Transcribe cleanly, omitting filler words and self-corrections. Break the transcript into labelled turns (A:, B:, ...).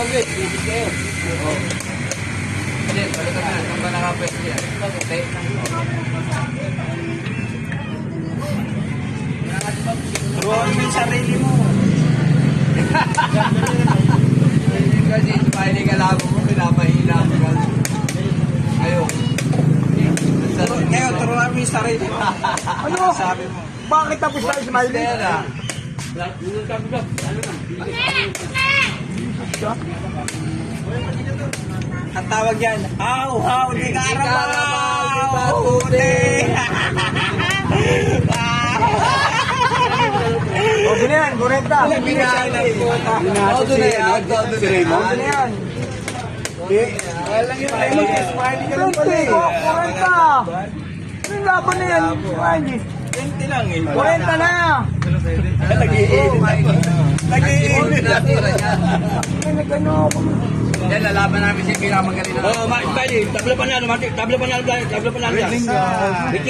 A: ulit. Bibig kayo. Hindi, balik ka na. Saan ba nakapwede yan? Okay.
B: Turuan mo yung sarili mo.
A: Kasi smiley ka lang mo, pinapahila mo ka. Ayun.
B: Ngayon, turuan mo yung sarili mo.
C: Ano?
B: Sabi mo.
C: Bakit tapos tayo smiley?
A: Stella.
B: Ang tawag yan, aw, di karabaw!
A: Puti!
C: O, doon na yan, 40.
A: Todo na yan. Todo na yan.
C: Doon na yan.
B: Walang yung tayo, smiley ka lang pala
C: 20,
B: eh.
C: 40. Yung laban na yan, smiley.
B: 20 lang eh.
C: 40 na.
B: Nag-iinit ako. Nag-iinit ako.
C: Ay, nag-ano ako.
A: Yan, lalaban namin si Pira magaling na.
B: Oh, Smiley, tabla pa na, tabla pa na.